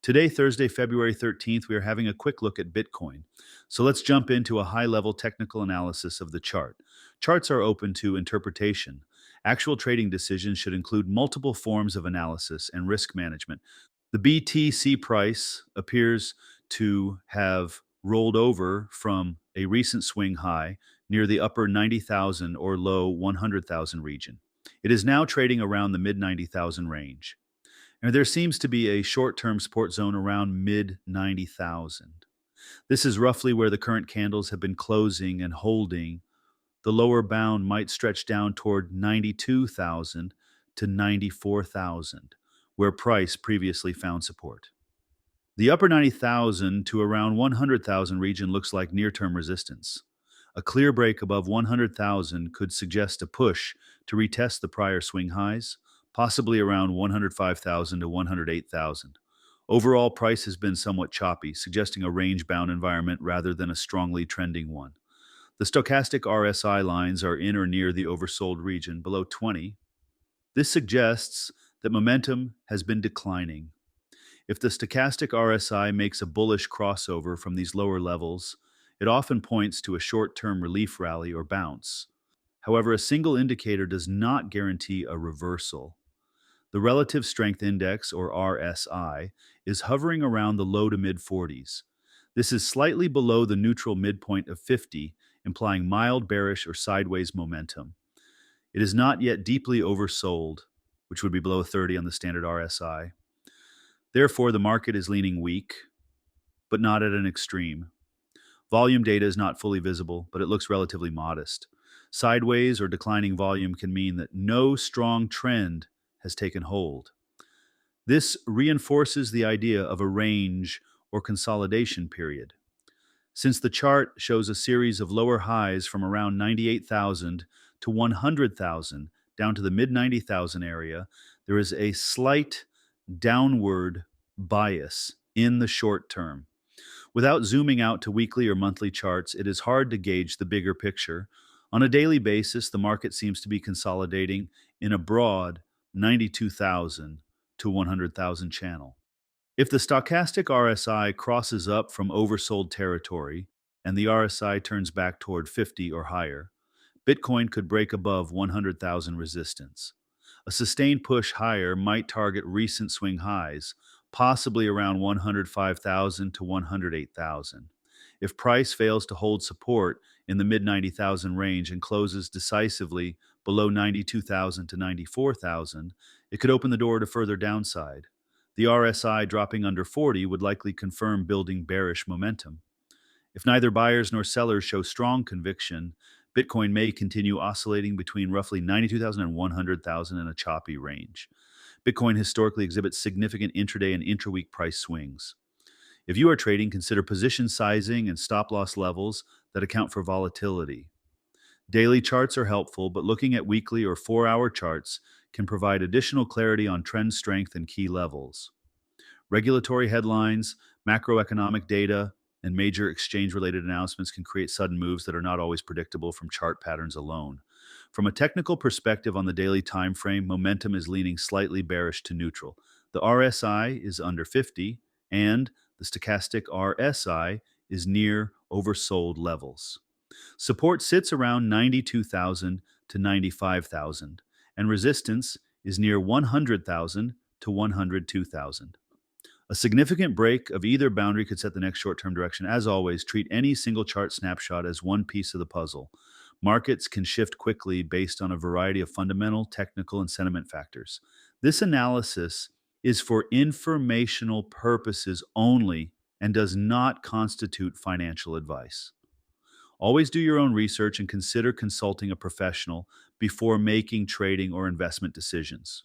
Today, Thursday, February 13th, we are having a quick look at Bitcoin. So let's jump into a high level technical analysis of the chart. Charts are open to interpretation. Actual trading decisions should include multiple forms of analysis and risk management. The BTC price appears to have rolled over from a recent swing high near the upper 90,000 or low 100,000 region. It is now trading around the mid 90,000 range. And there seems to be a short term support zone around mid 90,000. This is roughly where the current candles have been closing and holding. The lower bound might stretch down toward 92,000 to 94,000, where price previously found support. The upper 90,000 to around 100,000 region looks like near term resistance. A clear break above 100,000 could suggest a push to retest the prior swing highs, possibly around 105,000 to 108,000. Overall, price has been somewhat choppy, suggesting a range bound environment rather than a strongly trending one. The stochastic RSI lines are in or near the oversold region below 20. This suggests that momentum has been declining. If the stochastic RSI makes a bullish crossover from these lower levels, it often points to a short term relief rally or bounce. However, a single indicator does not guarantee a reversal. The Relative Strength Index, or RSI, is hovering around the low to mid 40s. This is slightly below the neutral midpoint of 50, implying mild bearish or sideways momentum. It is not yet deeply oversold, which would be below 30 on the standard RSI. Therefore, the market is leaning weak, but not at an extreme. Volume data is not fully visible, but it looks relatively modest. Sideways or declining volume can mean that no strong trend has taken hold. This reinforces the idea of a range or consolidation period. Since the chart shows a series of lower highs from around 98,000 to 100,000 down to the mid 90,000 area, there is a slight downward bias in the short term. Without zooming out to weekly or monthly charts, it is hard to gauge the bigger picture. On a daily basis, the market seems to be consolidating in a broad 92,000 to 100,000 channel. If the stochastic RSI crosses up from oversold territory and the RSI turns back toward 50 or higher, Bitcoin could break above 100,000 resistance. A sustained push higher might target recent swing highs, possibly around 105,000 to 108,000. If price fails to hold support in the mid 90,000 range and closes decisively below 92,000 to 94,000, it could open the door to further downside. The RSI dropping under 40 would likely confirm building bearish momentum. If neither buyers nor sellers show strong conviction, Bitcoin may continue oscillating between roughly 92,000 and 100,000 in a choppy range. Bitcoin historically exhibits significant intraday and intraweek price swings. If you are trading, consider position sizing and stop loss levels that account for volatility. Daily charts are helpful, but looking at weekly or 4-hour charts can provide additional clarity on trend strength and key levels. Regulatory headlines, macroeconomic data, and major exchange related announcements can create sudden moves that are not always predictable from chart patterns alone. From a technical perspective on the daily time frame, momentum is leaning slightly bearish to neutral. The RSI is under 50 and the stochastic RSI is near oversold levels. Support sits around 92,000 to 95,000 and resistance is near 100,000 to 102,000. A significant break of either boundary could set the next short term direction. As always, treat any single chart snapshot as one piece of the puzzle. Markets can shift quickly based on a variety of fundamental, technical, and sentiment factors. This analysis is for informational purposes only and does not constitute financial advice. Always do your own research and consider consulting a professional before making trading or investment decisions.